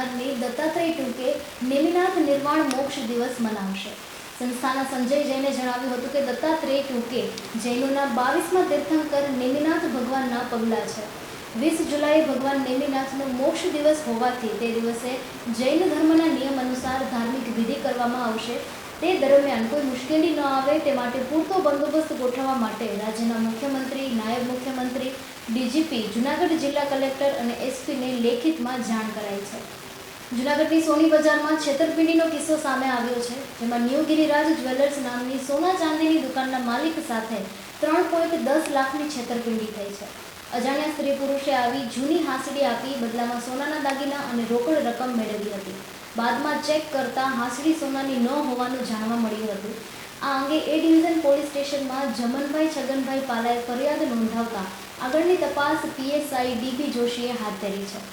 થનારની દત્તાત્રેય ટૂંકે નેમિનાથ નિર્વાણ મોક્ષ દિવસ મનાવશે। સંસ્થાના સંજય જૈને જણાવ્યું હતું કે દત્તાત્રેય ટૂંકે જૈનોના 22મા તીર્થંકર નેમિનાથ ભગવાનના પગલા છે। 20 જુલાઈએ ભગવાન નેમિનાથનો મોક્ષ દિવસ હોવાથી તે દિવસે જૈન ધર્મના નિયમ અનુસાર ધાર્મિક વિધિ કરવામાં આવશે। તે દરમિયાન કોઈ મુશ્કેલી ન આવે તે માટે પૂરતો બંદોબસ્ત ગોઠવવા માટે રાજ્યના મુખ્યમંત્રી, નાયબ મુખ્યમંત્રી, ડીજીપી, જૂનાગઢ જિલ્લા કલેક્ટર અને એસપીને લેખિતમાં જાણ કરાઈ છે। જૂનાગઢની સોની બજારમાં છેતરપિંડીનો કિસ્સો સામે આવ્યો છે, જેમાં ન્યૂ ગિરિરાજ જ્વેલર્સ નામની સોના ચાંદીની દુકાનના માલિક સાથે 3.10 લાખની છેતરપિંડી થઈ છે। અજાણ્યા સ્ત્રી પુરુષે આવી જૂની હાંસડી આપી બદલામાં સોનાના દાગીના અને રોકડ રકમ મેળવી હતી। બાદમાં ચેક કરતા હાંસડી સોનાની ન હોવાનું જાણવા મળ્યું હતું। આ અંગે એ ડિવિઝન પોલીસ સ્ટેશનમાં જમનભાઈ છગનભાઈ પાલાએ ફરિયાદ નોંધાવતા આગળની તપાસ પીએસઆઈ ડીબી જોશીએ હાથ ધરી છે।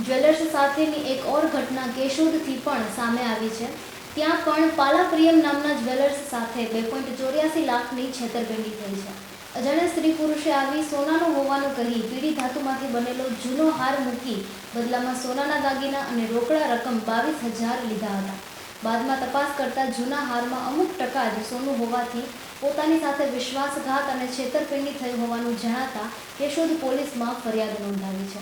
જ્વેલર્સ સાથેની એક ઓર ઘટના કેશોદથી પણ સામે આવી છે। ત્યાં પણ પાલા પ્રિયમ નામના જ્વેલર્સ સાથે 2.84 લાખની છેતરપિંડી થઈ છે। અજાણ્યા સ્ત્રી પુરુષે આવી સોનાનું હોવાનું કહી પીળી ધાતુમાંથી બનેલો જૂનો હાર મૂકી બદલામાં સોનાના દાગીના અને રોકડા રકમ 22,000 લીધા હતા। બાદમાં તપાસ કરતા જૂના હારમાં અમુક ટકા જ સોનું હોવાથી પોતાની સાથે વિશ્વાસઘાત અને છેતરપિંડી થઈ હોવાનું જણાતા કેશોદ પોલીસમાં ફરિયાદ નોંધાવી છે।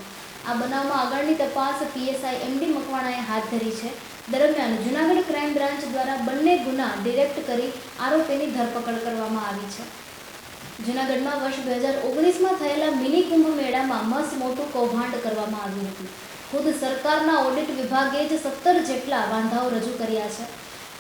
આ બનાવમાં આગળની તપાસ પીએસઆઈ એમડી મકવાણાએ હાથ ધરી છે। દરમિયાન જૂનાગઢ ક્રાઇમ બ્રાન્ચ દ્વારા બંને ગુના ડિરેક્ટ કરી આરોપીની ધરપકડ કરવામાં આવી છે। જૂનાગઢમાં વર્ષ 2019માં થયેલા મિની કુંભ મેળામાં મસ મોટું કૌભાંડ કરવામાં આવ્યું હતું। ખુદ સરકારના ઓડિટ વિભાગે જ 17 જેટલા વાંધાઓ રજૂ કર્યા છે।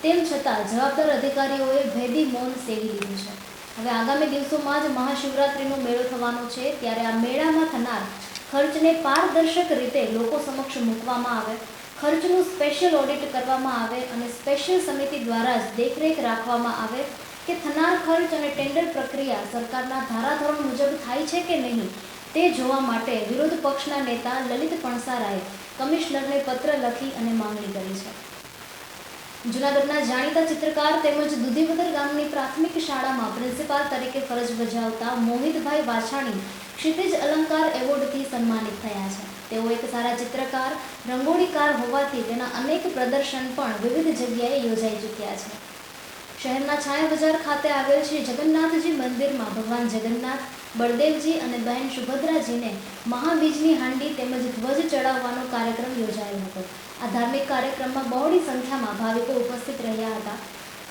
તેમ છતાં જવાબદાર અધિકારીઓએ ભેદી મૌન સેવી લીધું છે। હવે આગામી દિવસોમાં જ મહાશિવરાત્રિનો મેળો થવાનો છે, ત્યારે આ મેળામાં થનાર ખર્ચને પારદર્શક રીતે લોકો સમક્ષ મૂકવામાં આવે, ખર્ચનું સ્પેશિયલ ઓડિટ કરવામાં આવે અને સ્પેશિયલ સમિતિ દ્વારા જ દેખરેખ રાખવામાં આવે કે થનાર ખર્ચ અને ટેન્ડર પ્રક્રિયા સરકારના ધારાધોરણ મુજબ થાય છે કે નહીં તે જોવા માટે વિરોધ પક્ષના નેતા લલિત પણસારાએ કમિશનરને પત્ર લખી અને માંગણી કરી છે। જૂનાગઢના જાણીતા ચિત્રકાર તેમજ દુધીવદર ગામની પ્રાથમિક શાળામાં પ્રિન્સિપાલ તરીકે ફરજ બજાવતા મોહિતભાઈ વાછાણી ક્ષિતિજ અલંકાર એવોર્ડથી સન્માનિત થયા છે। તેઓ એક સારા ચિત્રકાર, રંગોળીકાર હોવાથી તેના અનેક પ્રદર્શન પણ વિવિધ જગ્યાએ યોજાઈ ચૂક્યા છે। શહેરના છાયા બજાર ખાતે આવેલ શ્રી જગન્નાથજી મંદિરમાં ભગવાન જગન્નાથ, બળદેવજી અને બહેન સુભદ્રાજીને મહાબીજની હાંડી તેમજ ધ્વજ ચડાવવાનો કાર્યક્રમ યોજાયો હતો। આ ધાર્મિક કાર્યક્રમમાં બહોળી સંખ્યામાં ભાવિકો ઉપસ્થિત રહ્યા હતા।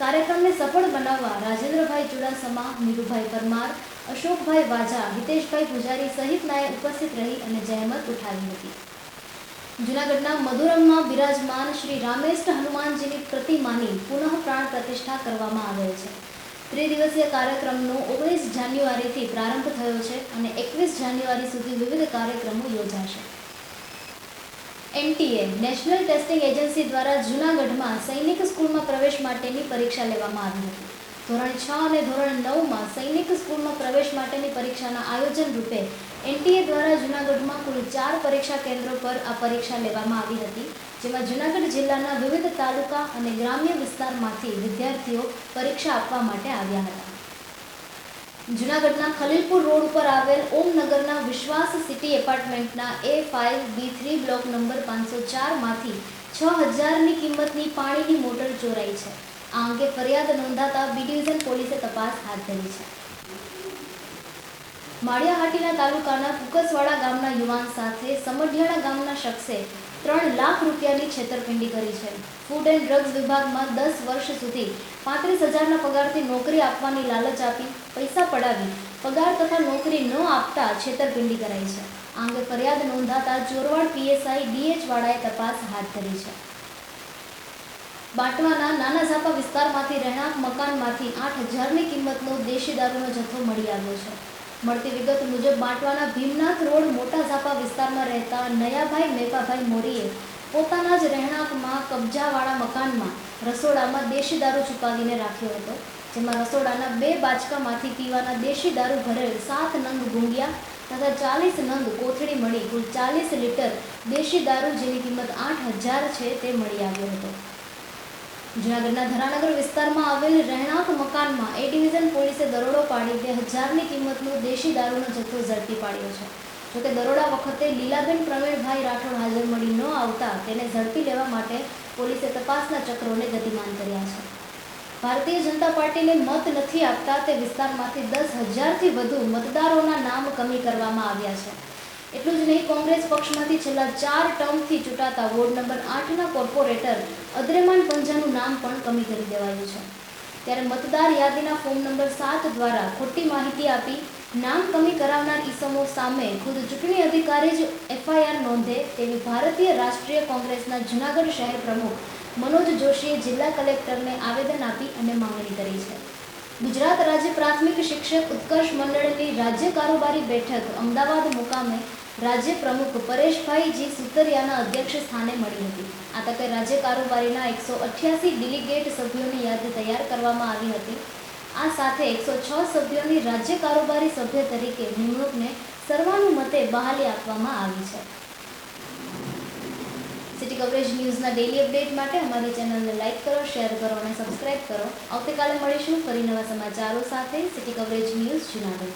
કાર્યક્રમને સફળ બનાવવા રાજેન્દ્રભાઈ ચુડાસમા, નીરુભાઈ પરમાર, અશોકભાઈ વાજા, હિતેશભાઈ પૂજારી સહિતનાએ ઉપસ્થિત રહી અને જહેમત ઉઠાવી હતી। જૂનાગઢના મધુરમમાં બિરાજમાન શ્રી રામેષ્ટ હનુમાનજીની પ્રતિમાની પુનઃ પ્રાણ પ્રતિષ્ઠા કરવામાં આવેલ છે। ત્રિદિવસીય કાર્યક્રમનો 19 જાન્યુઆરીથી પ્રારંભ થયો છે અને 21 જાન્યુઆરી સુધી વિવિધ કાર્યક્રમો યોજાશે। એનટીએ નેશનલ ટેસ્ટિંગ એજન્સી દ્વારા જૂનાગઢમાં સૈનિક સ્કૂલમાં પ્રવેશ માટેની પરીક્ષા લેવામાં આવી હતી। ધોરણ 6 અને ધોરણ 9માં સૈનિક સ્કૂલમાં પ્રવેશ માટેની પરીક્ષાના આયોજન રૂપે એનટીએ દ્વારા જૂનાગઢમાં કુલ 4 પરીક્ષા કેન્દ્રો પર આ પરીક્ષા લેવામાં આવી હતી, જેમાં જૂનાગઢ જિલ્લાના વિવિધ તાલુકા અને ગ્રામ્ય વિસ્તારમાંથી વિદ્યાર્થીઓ પરીક્ષા આપવા માટે આવ્યા હતા। જૂનાગઢના ખલીલપુર રોડ ઉપર આવેલ ઓમનગરના વિશ્વાસ સિટી એપાર્ટમેન્ટના A5B3 બ્લોક નંબર 504માંથી 6,000ની કિંમતની પાણીની મોટર ચોરાઈ છે। આ અંગે ફરિયાદ નોંધાતા બી ડિવિઝન પોલીસે તપાસ હાથ ધરી છે। માળિયાહાટીના તાલુકાના કુકસવાડા ગામના યુવાન સાથે સમઢિયાળા ગામના શખ્સે 3 લાખ રૂપિયાની છેતરપિંડી કરી છે। ફૂડ એન્ડ ડ્રગ્સ વિભાગમાં 10 વર્ષ સુધી 35,000ના પગારથી નોકરી આપવાની લાલચ આપી પૈસા પડાવી પગાર તથા નોકરી ન આપતા છેતરપિંડી કરાઈ છે। આ અંગે ફરિયાદ નોંધાતા ચોરવાડ પીએસઆઈ ડીએચ વાળાએ તપાસ હાથ ધરી છે। બાંટવાના નાના ઝાપા વિસ્તારમાંથી રહેણાંક મકાનમાંથી 8,000ની કિંમતનો દેશી દારૂનો જથ્થો મળી આવ્યો છે। મળતી વિગત મુજબ બાંટવાના ભીમનાથ રોડ મોટા ઝાપા વિસ્તારમાં રહેતા નયાભાઈ મેપાભાઈ મોરીએ પોતાના જ રહેણાંકમાં કબજાવાળા મકાનમાં રસોડામાં દેશી દારૂ છુપાવીને રાખ્યો હતો, જેમાં રસોડાના 2 બાચકામાંથી પીવાના દેશી દારૂ ભરેલ 7 નંગ ગુંગિયા તથા 40 નંગ કોથળી મળી કુલ 40 લીટર દેશી દારૂ જેની કિંમત 8,000 છે તે મળી આવ્યો હતો। જૂનાગઢના ધરાનગર વિસ્તારમાં આવેલ રહેણાંક મકાનમાં એ ડિવિઝન પોલીસે દરોડો પાડી 2,000ની કિંમતનો દેશી દારૂનો જથ્થો ઝડપી પાડ્યો છે। જોકે દરોડા વખતે લીલાબેન પ્રવીણભાઈ રાઠોડ હાજર મળી ન આવતા તેને ઝડપી લેવા માટે પોલીસે તપાસના ચક્રોને ગતિમાન કર્યા છે. ભારતીય જનતા પાર્ટીને મત નથી આપતા તે વિસ્તારમાંથી 10,000થી વધુ મતદારોના નામ કમી કરવામાં આવ્યા છે. એટલું જ નહીં, કોંગ્રેસ પક્ષમાંથી છેલ્લા 4 ટર્મથી ચૂંટાતા વોર્ડ નંબર 8ના કોર્પોરેટર અદ્રેમાન પંજાનું નામ પણ કમી કરી દેવાયું છે. ત્યારે મતદાર યાદીના ફોર્મ નંબર 7 દ્વારા ખોટી માહિતી આપી નામ કમી કરાવનાર ઈસમો સામે ખુદ ચૂંટણી અધિકારી જ FIR નોંધે તેવી ભારતીય રાષ્ટ્રીય કોંગ્રેસના જૂનાગઢ શહેર પ્રમુખ મનોજ જોશીએ જિલ્લા કલેક્ટરને આવેદન આપી અને માંગણી કરી છે. ગુજરાત રાજ્ય પ્રાથમિક શિક્ષક ઉત્કર્ષ મંડળની રાજ્ય કારોબારી બેઠક અમદાવાદ મુકામે રાજ્ય પ્રમુખ પરેશભાઈ જી સુતરિયાના અધ્યક્ષ સ્થાને મળી હતી. આ તકે રાજ્ય કારોબારીના 188 ડેલિગેટ સભ્યોની યાદી તૈયાર કરવામાં આવી હતી. આ સાથે 106 સભ્યોની રાજ્ય કારોબારી સભ્ય તરીકે નિમણૂકને સર્વાનુમતે બહાલી આપવામાં આવી છે. સિટી કવરેજ ન્યૂઝના ડેલી અપડેટ માટે અમારી ચેનલને લાઇક કરો, શેર કરો અને સબસ્ક્રાઇબ કરો. આવતીકાલે મળીશું ફરી નવા સમાચારો સાથે. City coverage news Junagadh.